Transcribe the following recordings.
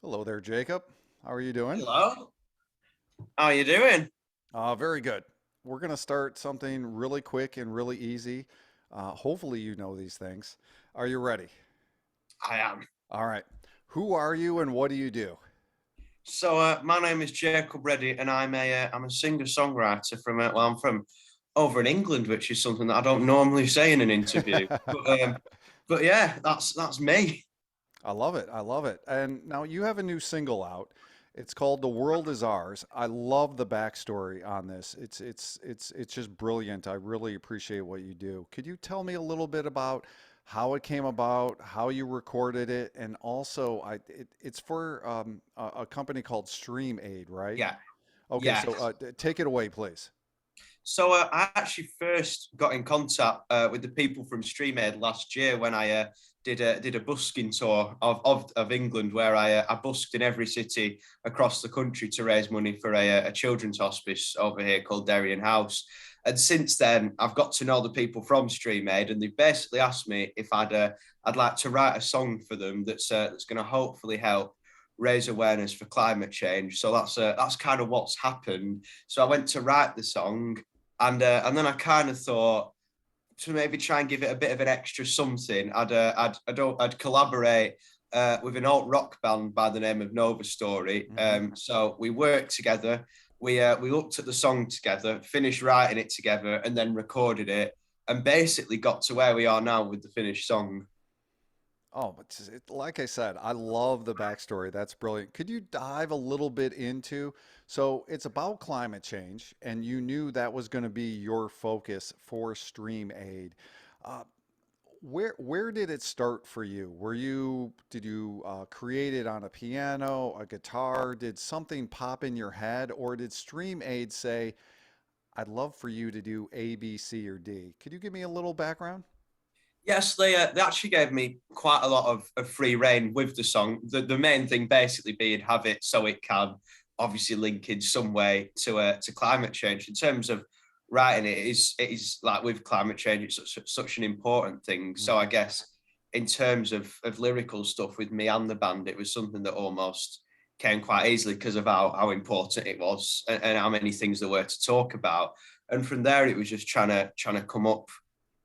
Hello there, Jacob. How are you doing? Hello. How you doing? Very good. We're going to start something really quick and really easy. Hopefully, you know these things. Are you ready? I am. All right. Who are you and what do you do? My name is Jacob Reddy, and I'm a singer-songwriter I'm from over in England, which is something that I don't normally say in an interview. But yeah, that's me. I love it. I love it. And now you have a new single out. It's called "The World Is Ours." I love the backstory on this. It's just brilliant. I really appreciate what you do. Could you tell me a little bit about how it came about, how you recorded it, and also it's for a company called StreamAid, right? Yeah, Okay, yeah. so take it away, please. I actually first got in contact with the people from SteamAid last year when I did a busking tour of England, where I busked in every city across the country to raise money for a children's hospice over here called Darien House. And since then, I've got to know the people from StreamAid, and they basically asked me if I'd like to write a song for them that's going to hopefully help raise awareness for climate change. So that's kind of what's happened. So I went to write the song, and then I kind of thought to maybe try and give it a bit of an extra something. I'd collaborate with an alt rock band by the name of Novustory. Hmm. So we worked together. We looked at the song together, finished writing it together, and then recorded it, and basically got to where we are now with the finished song. Oh, but like I said, I love the backstory. That's brilliant. Could you dive a little bit into? So it's about climate change, and you knew that was going to be your focus for Stream Aid. Uh, where did it start for you? Did you create it on a piano, a guitar? Did something pop in your head, or did Stream Aid say, "I'd love for you to do A, B, C, or D"? Could you give me a little background? Yes, they actually gave me quite a lot of free reign with the song. The main thing basically being have it so it can obviously link in some way to climate change. In terms of writing it is like with climate change, it's such an important thing. So I Hmm. guess in terms of lyrical stuff with me and the band, it was something that almost came quite easily because of how important it was, and how many things there were to talk about. And from there, it was just trying to come up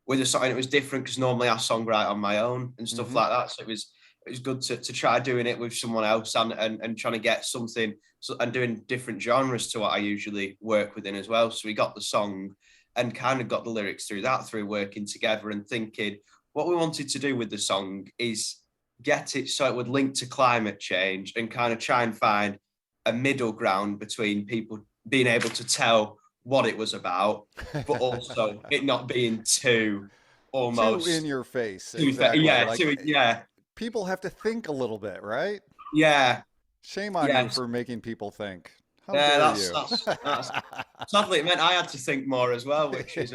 with a song. And it was different because normally I songwrite on my own and stuff Hmm. like that. So it was good to try doing it with someone else, and trying to get something, and doing different genres to what I usually work within as well. So we got the song and kind of got the lyrics through working together and thinking what we wanted to do with the song is get it so it would link to climate change, and kind of try and find a middle ground between people being able to tell what it was about, but also it not being too Too in almost your face, too exactly. yeah, Like yeah, people have to think a little bit, right? yeah, Shame on you yeah. for making people think. How Yeah, dare that's you? that's that's sadly it meant I had to think more as well, which is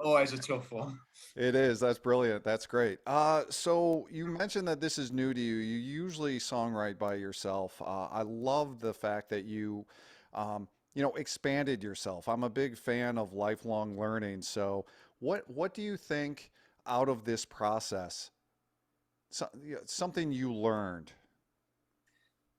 always a tough one. It is. That's brilliant. That's great. So you mentioned that this is new to you. You usually songwrite by yourself. I love the fact that expanded yourself. I'm a big fan of lifelong learning. So what do you think out of this process? Something you learned.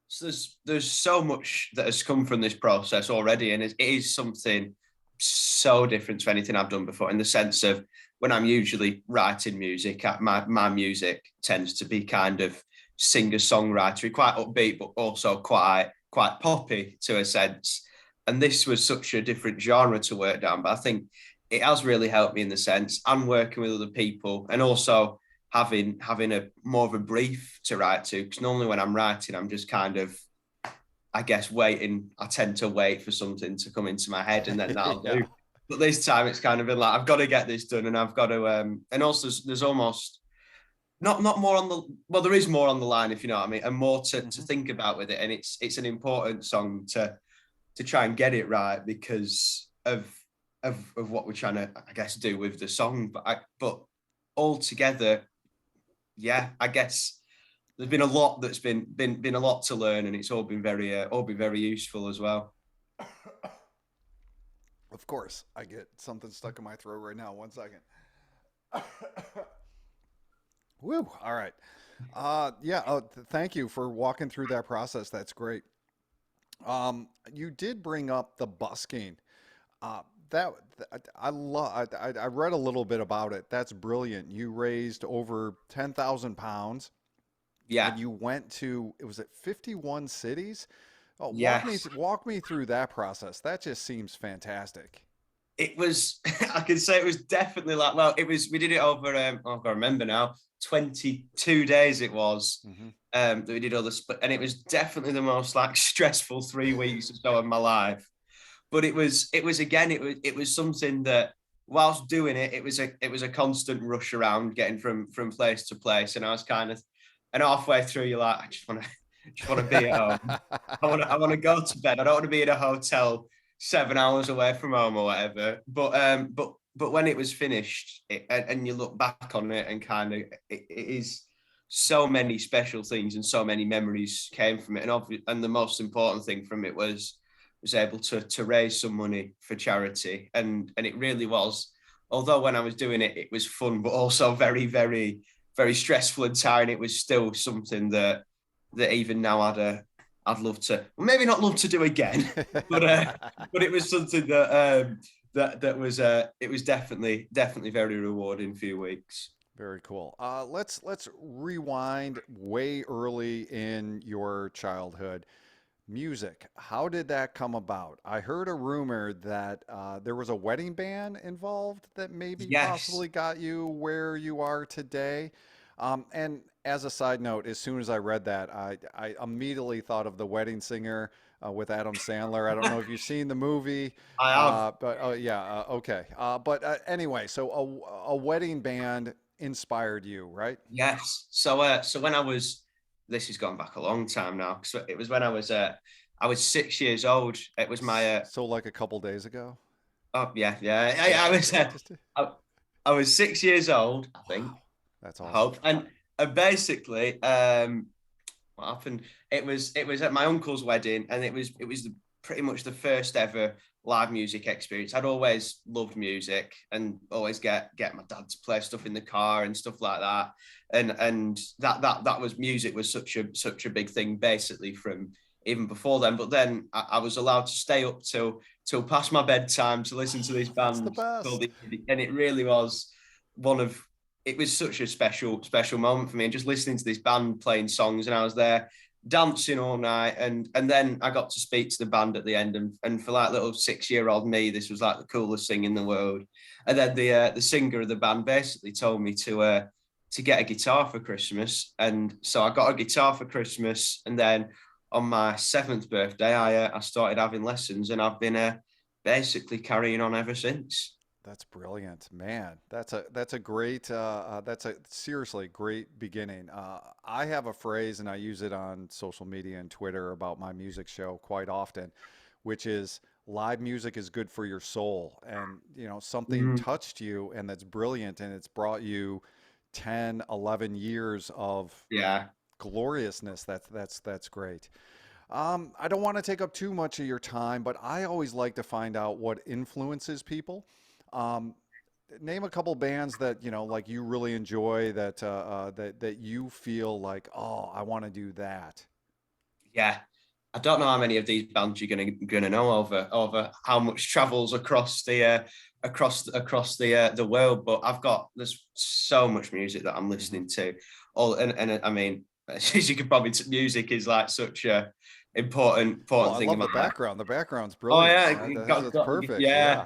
So there's so much that has come from this process already, and it is something so different to anything I've done before. In the sense of when I'm usually writing music, my music tends to be kind of singer songwriter, quite upbeat, but also quite poppy to a sense. And this was such a different genre to work down, but I think it has really helped me in the sense I'm working with other people, and also having a more of a brief to write to, because normally when I'm writing I'm just kind of, I guess, waiting. I tend to wait for something to come into my head, and then that'll Yeah. do. But this time it's kind of been like I've got to get this done, and I've got to and also there's almost not more on the, well, there is more on the line, if you know what I mean, and more to Hmm. think about with it. And it's an important song to try and get it right because of what we're trying to, I guess, do with the song. But altogether, yeah, I guess there's been a lot that's been a lot to learn, and it's all been very useful as well. Of course, I get something stuck in my throat right now. One second. Woo. All right. Yeah. Thank you for walking through that process. That's great. You did bring up the busking. Uh, that I love. I read a little bit about it. That's brilliant. You raised over 10,000 pounds, Yeah. and you went to. It was at 51 cities. Oh, Yes. walk me through that process. That just seems fantastic. It was, I can say it was definitely like, well, it was, we did it over, I can't remember now, 22 days it was. Hmm. That we did all this, and it was definitely the most like stressful 3 weeks or so of my life. But it was again, it was something that whilst doing it, it was a constant rush around getting from place to place. And I was kind of, and halfway through, you're like, I just want to be at home. I want to go to bed. I don't want to be in a hotel 7 hours away from home or whatever. But when it was finished, and you look back on it, and kind of it is so many special things and so many memories came from it. And the most important thing from it was able to raise some money for charity, and it really was. Although when I was doing it, it was fun, but also very, very, very stressful and tiring. It was still something that even now I'd love to, well, maybe not love to do again, but it was something that it was definitely very rewarding few weeks. Very cool. Let's rewind way early in your childhood. Music. How did that come about? I heard a rumor that there was a wedding band involved that maybe Yes, possibly got you where you are today. And as a side note, as soon as I read that, I immediately thought of The Wedding Singer with Adam Sandler. I don't know if you've seen the movie, I have. but oh yeah, okay. But anyway, so a wedding band inspired you, right? Yes. So when I was, this has gone back a long time now. So it was when I was 6 years old. It was my So like a couple days ago. oh yeah, yeah. I Yeah, was yeah, just I, I was 6 years old, I think. wow. That's I awesome. hope. And basically, what happened? It was at my uncle's wedding, and it was pretty much the first ever live music experience. I'd always loved music, and always get my dad to play stuff in the car and stuff like that. And that was, music was such a big thing basically from even before then. But then I was allowed to stay up till past my bedtime to listen to this Oh, that's the band called best. and it really was one of, it was such a special moment for me, and just listening to this band playing songs, and I was there dancing all night, and then I got to speak to the band at the end, and for like little 6 year old me, this was like the coolest thing in the world. And then the singer of the band basically told me to get a guitar for Christmas, and so I got a guitar for Christmas, and then on my seventh birthday, I started having lessons, and I've been basically carrying on ever since. That's brilliant, man. That's a great that's a seriously great beginning. I have a phrase and I use it on social media and Twitter about my music show quite often, which is live music is good for your soul. And you know, something Mm, touched you and that's brilliant and it's brought you 10, 11 years of yeah. gloriousness. That's great. I don't want to take up too much of your time, but I always like to find out what influences people. Um, Name a couple bands that you know, like you really enjoy that you feel like, oh, I want to do that. Yeah, I don't know how many of these bands you're gonna know over how much travels across the world. But there's so much music that I'm Hmm. listening to. All and I mean, as you can probably music is like such a Well, important I thing in love my the life. background. The background's Oh brilliant. yeah, That's perfect. yeah. Yeah.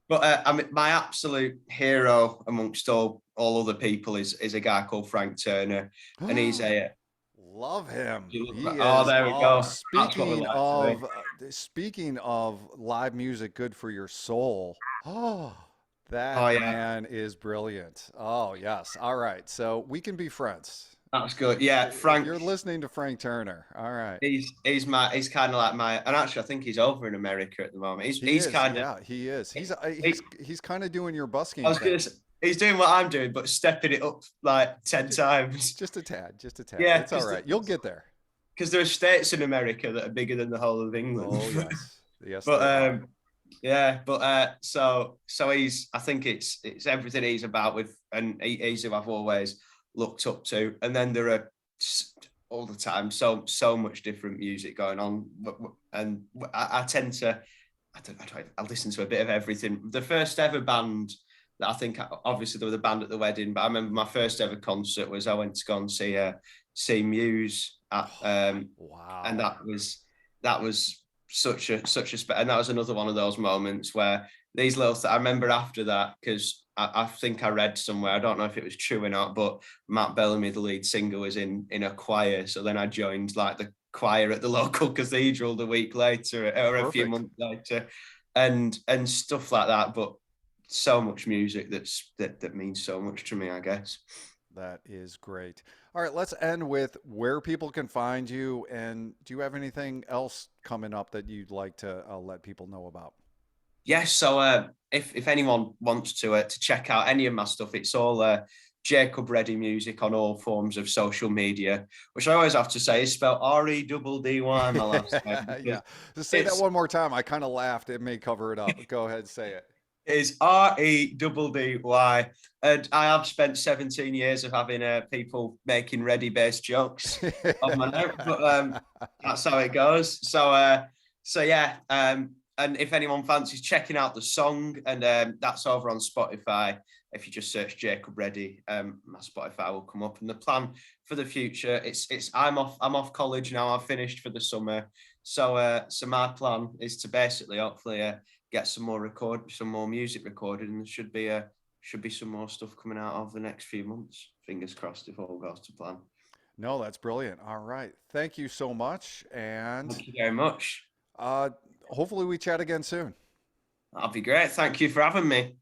But I mean, my absolute hero amongst all other people is a guy called Frank Turner, and he's a Love him. He oh, is. there we Oh, go. That's what we like to hear. speaking of live music, good for your soul. Oh, Oh that yeah, man is brilliant. Oh yes. All right. So we can be friends. that's good. Yeah, If Frank, you're listening to Frank Turner, all right. he's kind of like my, and actually I think he's over in America at the moment. He's He he's is. kind of Yeah, he is. he, He's kind of doing your I busking was gonna thing. say, he's doing what I'm doing, but stepping it up like 10 J- times. Just a tad. Just a tad. Yeah, It's all right. You'll get there. because there are states in America that are bigger than the whole of England. Oh yes. Yes, But there are. yeah, but so he's, I think it's everything he's about with, and he's who I've always looked up to, and then there are all the time so much different music going on, and I tend to I listen to a bit of everything. The first ever band that I think, obviously there was a band at the wedding, but I remember my first ever concert was I went to go and see Muse at, and Wow. that was such a and that was another one of those moments where these little I remember after that, because I think I read somewhere, I don't know if it was true or not, but Matt Bellamy, the lead singer, was in a choir. So then I joined like the choir at the local cathedral the week later or a few Perfect. months later, and stuff like that. But so much music that means so much to me, I guess. That is great. All right, let's end with where people can find you. And do you have anything else coming up that you'd like to let people know about? Yes, so if anyone wants to check out any of my stuff, it's all Jacob Reddy music on all forms of social media, which I always have to say is spelled Reddy, my last name, Yeah. because Just say that it's one more time. I kind of laughed. It may cover it up. Go ahead, say is Reddy. And I have spent 17 years of having people making ready based jokes of my name, it. but that's how it goes. So yeah. And if anyone fancies checking out the song, and that's over on Spotify. If you just search Jacob Reddy, my Spotify will come up. And the plan for the future, it's I'm off college now. I've finished for the summer. So my plan is to basically hopefully get some more music recorded, and there should be some more stuff coming out over the next few months. Fingers crossed if all goes to plan. No, that's brilliant. All right. Thank you so much. And Thank you very much. uh, hopefully we chat again soon. That'll be great. Thank you for having me.